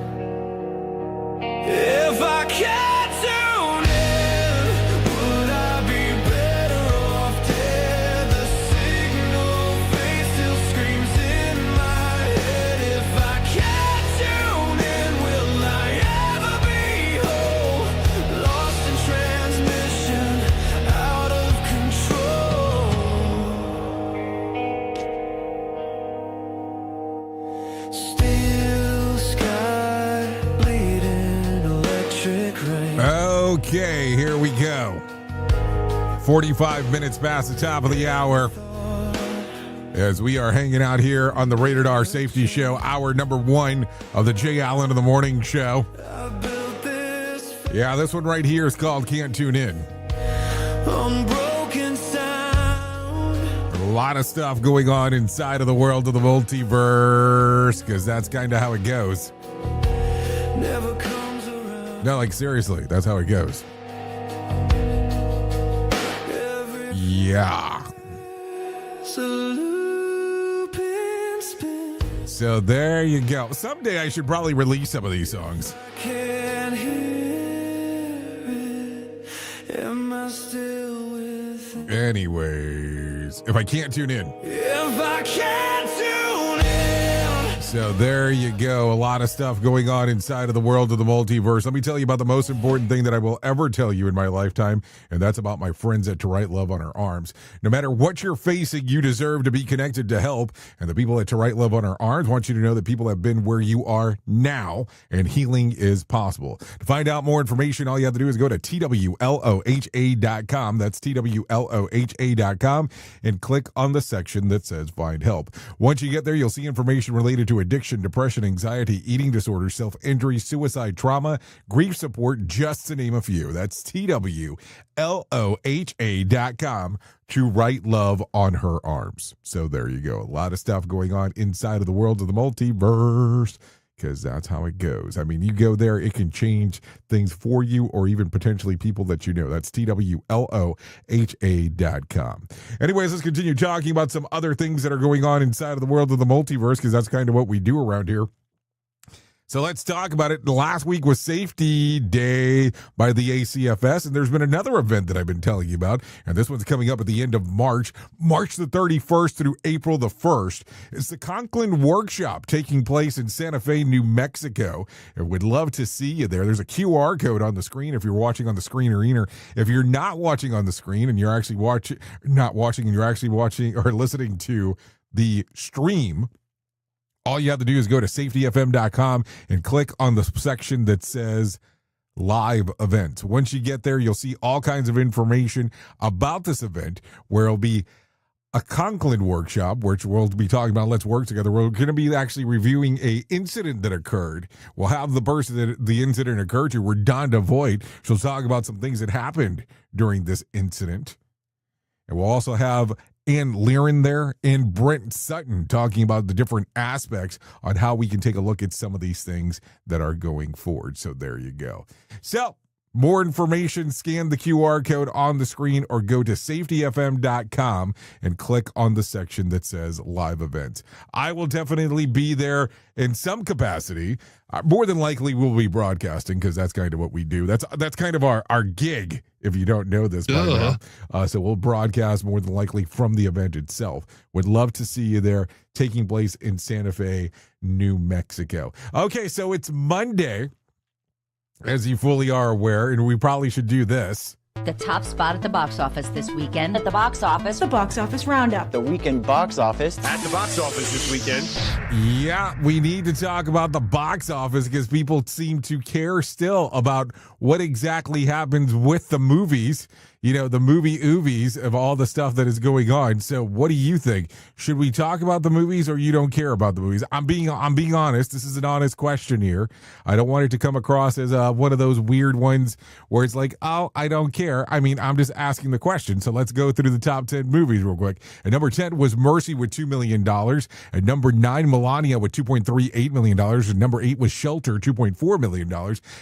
If I can't tune in, would I be better off dead? The signal face still screams in my head. If I can't tune in, will I ever be whole? Lost in transmission, out of control. Still sky. Okay, here we go. 45 minutes past the top of the hour as we are hanging out here on the Rated R Safety Show, hour number 1 of the Jay Allen in the Morning Show. Yeah, this one right here is called Can't Tune In. Unbroken sound. A lot of stuff going on inside of the world of the multiverse, because that's kind of how it goes. Never comes around. No, like seriously, that's how it goes. Yeah. So there you go. Someday I should probably release some of these songs. Can't hear it. Am I still with it? Anyways, if I can't tune in. If I can't tune in. So there you go. A lot of stuff going on inside of the world of the multiverse. Let me tell you about the most important thing that I will ever tell you in my lifetime, and that's about my friends at To Write Love on Our Arms. No matter what you're facing, you deserve to be connected to help, and the people at To Write Love on Our Arms want you to know that people have been where you are now, and healing is possible. To find out more information, all you have to do is go to TWLOHA.com. That's TWLOHA.com, and click on the section that says Find Help. Once you get there, you'll see information related to addiction, depression, anxiety, eating disorders, self-injury, suicide, trauma, grief support, just to name a few. That's TWLOHA.com, To Write Love on Her Arms. So there you go. A lot of stuff going on inside of the world of the multiverse, because that's how it goes. I mean, you go there, it can change things for you or even potentially people that you know. That's TWLOHA.com. Anyways, let's continue talking about some other things that are going on inside of the world of the multiverse, because that's kind of what we do around here. So let's talk about it. Last week was Safety Day by the ACFS, and there's been another event that I've been telling you about, and this one's coming up at the end of March the 31st through April the 1st. It's the Conklin Workshop taking place in Santa Fe, New Mexico. I would love to see you there. There's a QR code on the screen if you're watching on the screen, or if you're not watching on the screen and you're actually watching or listening to the stream. All you have to do is go to safetyfm.com and click on the section that says live event. Once you get there, you'll see all kinds of information about this event, where it'll be a Conklin workshop, which we'll be talking about. Let's work together. We're going to be actually reviewing a incident that occurred. We'll have the person that the incident occurred to, Redonda Voigt. She'll talk about some things that happened during this incident. And we'll also have Ann Liren there and Brent Sutton talking about the different aspects on how we can take a look at some of these things that are going forward. So there you go. So more information, scan the QR code on the screen or go to safetyfm.com and click on the section that says live events. I will definitely be there in some capacity. More than likely we'll be broadcasting, because that's kind of what we do. That's kind of our gig, if you don't know this by now. So we'll broadcast more than likely from the event itself. Would love to see you there, taking place in Santa Fe, New Mexico. Okay, so it's Monday, as you fully are aware, and we probably should do this. The top spot at the box office this weekend. At the box office. The box office roundup. The weekend box office. At the box office this weekend. Yeah, we need to talk about the box office, because people seem to care still about what exactly happens with the movies. You know, the movie oovies of all the stuff that is going on. So what do you think? Should we talk about the movies, or you don't care about the movies? I'm being honest. This is an honest question here. I don't want it to come across as one of those weird ones where it's like, oh, I don't care. I mean, I'm just asking the question. So let's go through the top 10 movies real quick. At number 10 was Mercy with $2 million. At number 9, Melania with $2.38 million. At number 8 was Shelter, $2.4 million.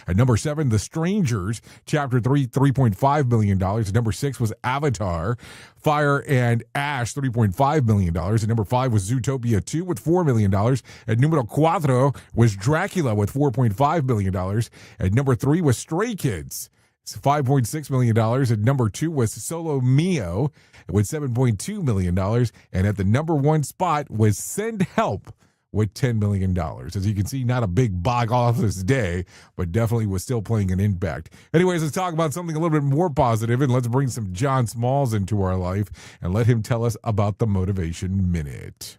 At number 7, The Strangers, Chapter 3, $3.5 million. At number 6 was Avatar, Fire and Ash, $3.5 million. At number 5 was Zootopia 2 with $4 million. At numero 4 was Dracula with $4.5 million. At number 3 was Stray Kids, it's $5.6 million. At number 2 was Solo Mio with $7.2 million. And at the number 1 spot was Send Help with $10 million. As you can see, not a big box office day, but definitely was still playing an impact. Anyways, let's talk about something a little bit more positive, and let's bring some John Smalls into our life and let him tell us about the Motivation Minute.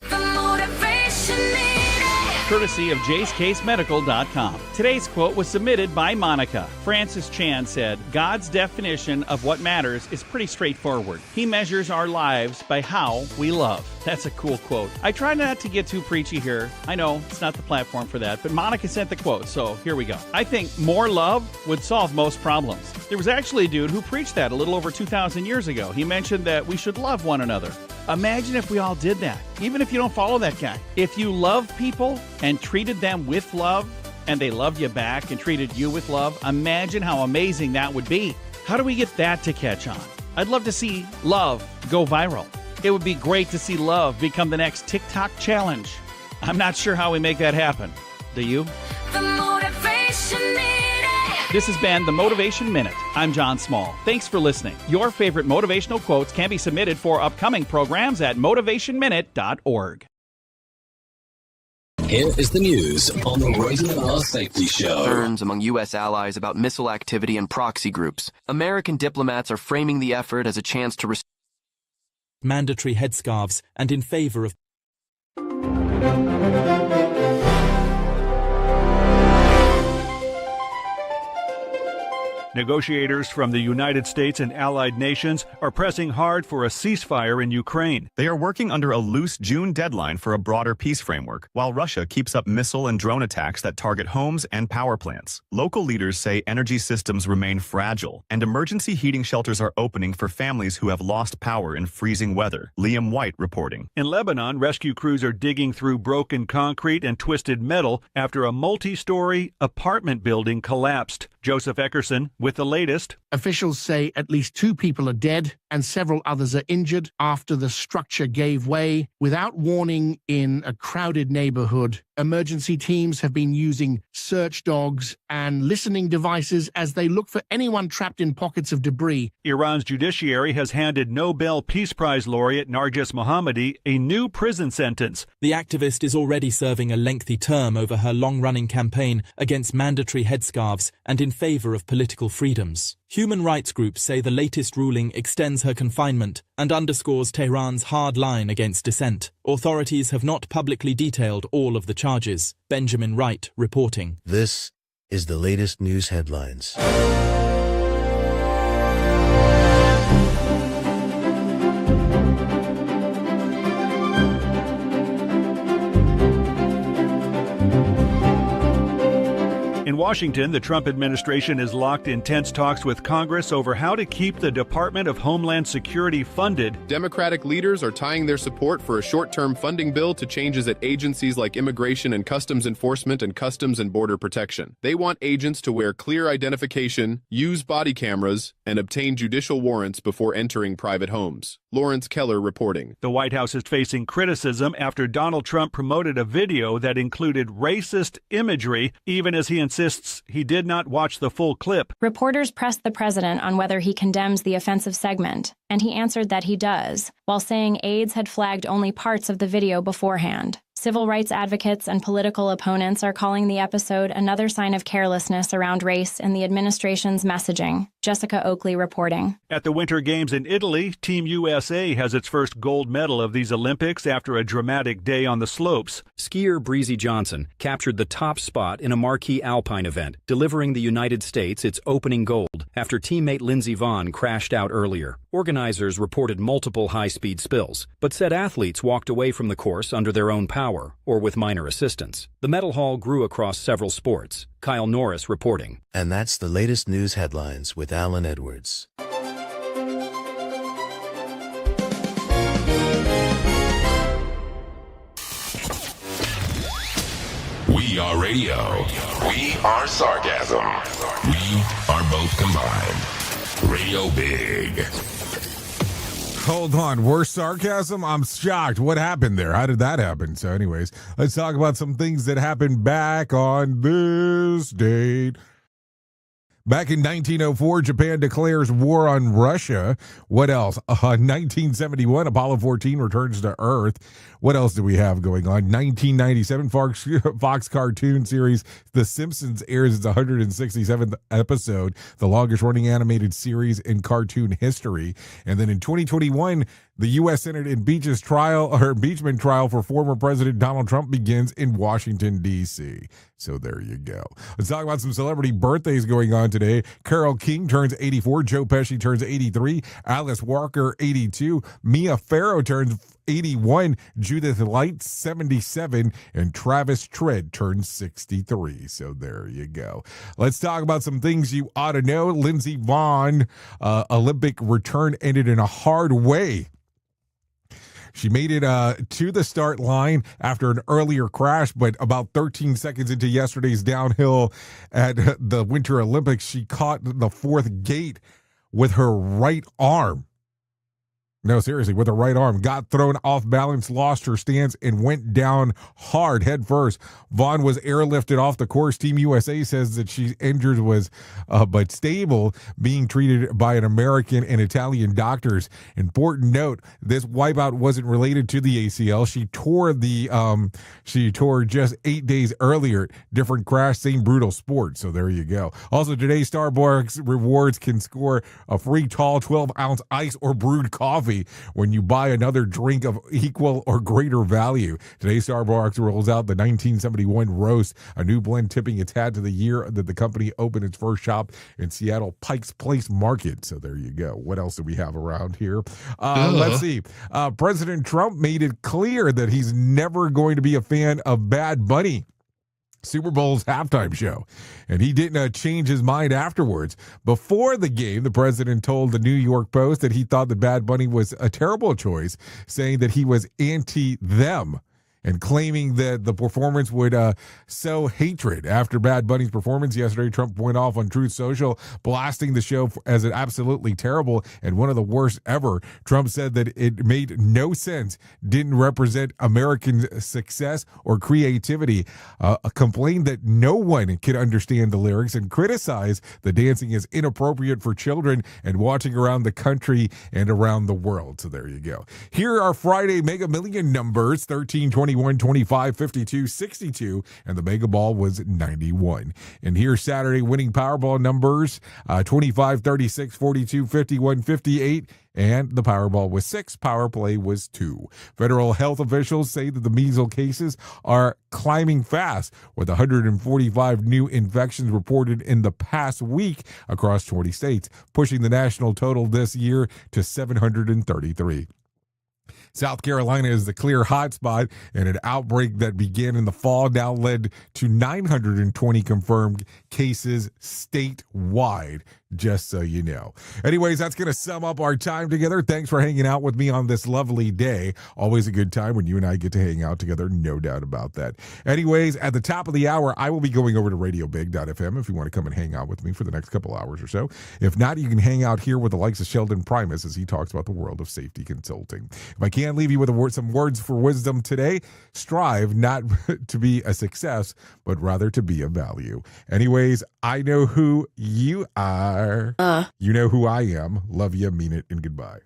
The Motivation Minute. courtesy of JaceCaseMedical.com. Today's quote was submitted by Monica. Francis Chan said, God's definition of what matters is pretty straightforward. He measures our lives by how we love. That's a cool quote. I try not to get too preachy here. I know it's not the platform for that, but Monica sent the quote, so here we go. I think more love would solve most problems. There was actually a dude who preached that a little over 2,000 years ago. He mentioned that we should love one another. Imagine if we all did that, even if you don't follow that guy. If you love people and treated them with love, and they loved you back and treated you with love, imagine how amazing that would be. How do we get that to catch on? I'd love to see love go viral. It would be great to see love become the next TikTok challenge. I'm not sure how we make that happen. Do you? The Motivation Minute. This has been the Motivation Minute. I'm John Small. Thanks for listening. Your favorite motivational quotes can be submitted for upcoming programs at motivationminute.org. Here is the news on the Rated R Safety Show. Concerns among U.S. allies about missile activity and proxy groups. American diplomats are framing the effort as a chance to mandatory headscarves and in favor of Negotiators from the United States and allied nations are pressing hard for a ceasefire in Ukraine. They are working under a loose June deadline for a broader peace framework, while Russia keeps up missile and drone attacks that target homes and power plants. Local leaders say energy systems remain fragile, and emergency heating shelters are opening for families who have lost power in freezing weather. Liam White reporting. In Lebanon, rescue crews are digging through broken concrete and twisted metal after a multi-story apartment building collapsed. Joseph Eckerson with the latest. Officials say at least 2 people are dead and several others are injured after the structure gave way. Without warning in a crowded neighborhood, emergency teams have been using search dogs and listening devices as they look for anyone trapped in pockets of debris. Iran's judiciary has handed Nobel Peace Prize laureate Narges Mohammadi a new prison sentence. The activist is already serving a lengthy term over her long-running campaign against mandatory headscarves and in favor of political freedoms. Human rights groups say the latest ruling extends her confinement and underscores Tehran's hard line against dissent. Authorities have not publicly detailed all of the charges. Benjamin Wright reporting. This is the latest news headlines. In Washington, the Trump administration is locked in tense talks with Congress over how to keep the Department of Homeland Security funded. Democratic leaders are tying their support for a short-term funding bill to changes at agencies like Immigration and Customs Enforcement and Customs and Border Protection. They want agents to wear clear identification, use body cameras, and obtain judicial warrants before entering private homes. Lawrence Keller reporting. The White House is facing criticism after Donald Trump promoted a video that included racist imagery, even as he insists he did not watch the full clip. Reporters pressed the president on whether he condemns the offensive segment, and he answered that he does, while saying aides had flagged only parts of the video beforehand. Civil rights advocates and political opponents are calling the episode another sign of carelessness around race in the administration's messaging. Jessica Oakley reporting. At the Winter Games in Italy, Team USA has its first gold medal of these Olympics after a dramatic day on the slopes. Skier Breezy Johnson captured the top spot in a marquee alpine event, delivering the United States its opening gold after teammate Lindsey Vonn crashed out earlier. Organizers reported multiple high-speed spills, but said athletes walked away from the course under their own power or with minor assistance. The medal haul grew across several sports. Kyle Norris reporting. And that's the latest news headlines with Alan Edwards. We are radio. We are sarcasm. We are both combined. Radio Big. Hold on, worse sarcasm? I'm shocked. What happened there? How did that happen? So anyways, let's talk about some things that happened back on this date. Back in 1904, Japan declares war on Russia. What else? 1971, Apollo 14 returns to Earth. What else do we have going on? 1997 Fox cartoon series The Simpsons airs its 167th episode, the longest-running animated series in cartoon history. And then in 2021, the U.S. Senate impeachment trial for former President Donald Trump begins in Washington, D.C. So there you go. Let's talk about some celebrity birthdays going on today. Carole King turns 84. Joe Pesci turns 83. Alice Walker, 82. Mia Farrow turns 81. Judith Light, 77. And Travis Tritt turns 63. So there you go. Let's talk about some things you ought to know. Lindsey Vonn, Olympic return ended in a hard way. She made it to the start line after an earlier crash, but about 13 seconds into yesterday's downhill at the Winter Olympics, she caught the fourth gate with her right arm. No, seriously, with her right arm, got thrown off balance, lost her stance, and went down hard, head first. Vaughn was airlifted off the course. Team USA says that she's injured but stable, being treated by an American and Italian doctors. Important note, this wipeout wasn't related to the ACL. She tore just 8 days earlier. Different crash, same brutal sport. So there you go. Also, today, Starbucks Rewards can score a free tall 12-ounce ice or brewed coffee when you buy another drink of equal or greater value. Today, Starbucks rolls out the 1971 Roast, a new blend tipping its hat to the year that the company opened its first shop in Seattle Pike's Place Market. So there you go. What else do we have around here? Let's see. President Trump made it clear that he's never going to be a fan of Bad Bunny, Super Bowl's halftime show, and he didn't change his mind afterwards. Before the game, the president told the New York Post that he thought that Bad Bunny was a terrible choice, saying that he was anti-them and claiming that the performance would sow hatred. After Bad Bunny's performance yesterday, Trump went off on Truth Social, blasting the show as an absolutely terrible and one of the worst ever. Trump said that it made no sense, didn't represent American success or creativity, complained that no one could understand the lyrics, and criticized the dancing as inappropriate for children and watching around the country and around the world. So there you go. Here are Friday Mega Million numbers: 13, 21, 25, 52, 62, and the Mega Ball was 91. And here's Saturday winning Powerball numbers: 25, 36, 42, 51, 58, and the Powerball was 6. Power Play was 2. Federal health officials say that the measles cases are climbing fast, with 145 new infections reported in the past week across 20 states, pushing the national total this year to 733. South Carolina is the clear hotspot, and an outbreak that began in the fall now led to 920 confirmed cases statewide, just so you know. Anyways, that's going to sum up our time together. Thanks for hanging out with me on this lovely day. Always a good time when you and I get to hang out together, no doubt about that. Anyways, at the top of the hour, I will be going over to radiobig.fm if you want to come and hang out with me for the next couple hours or so. If not, you can hang out here with the likes of Sheldon Primus as he talks about the world of safety consulting. If I can't leave you with some words for wisdom today, strive not to be a success, but rather to be a value. Anyways, I know who you are. You know who I am. Love you, mean it, and goodbye.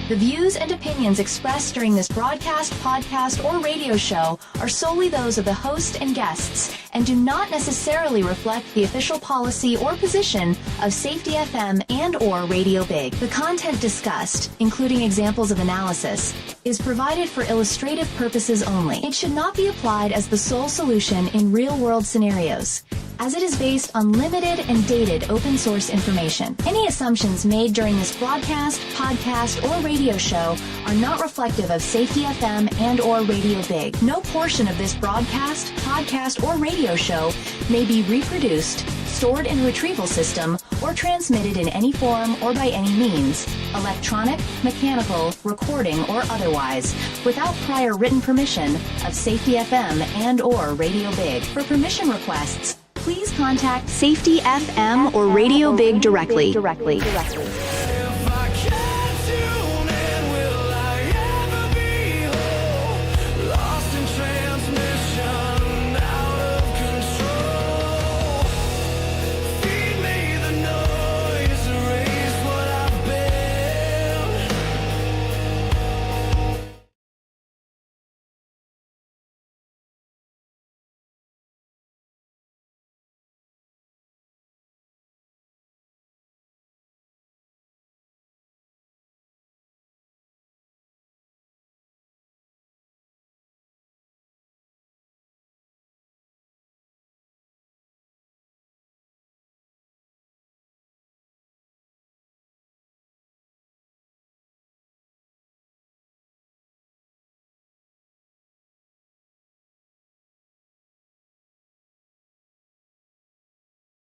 The views and opinions expressed during this broadcast, podcast, or radio show are solely those of the host and guests and do not necessarily reflect the official policy or position of Safety FM and or Radio Big. The content discussed, including examples of analysis, is provided for illustrative purposes only. It should not be applied as the sole solution in real-world scenarios, as it is based on limited and dated open source information. Any assumptions made during this broadcast, podcast, or radio show are not reflective of Safety FM and or Radio Big. No portion of this broadcast, podcast, or radio show may be reproduced, stored in a retrieval system, or transmitted in any form or by any means, electronic, mechanical, recording, or otherwise, without prior written permission of Safety FM and or Radio Big. For permission requests, please contact Safety FM or Radio Big directly.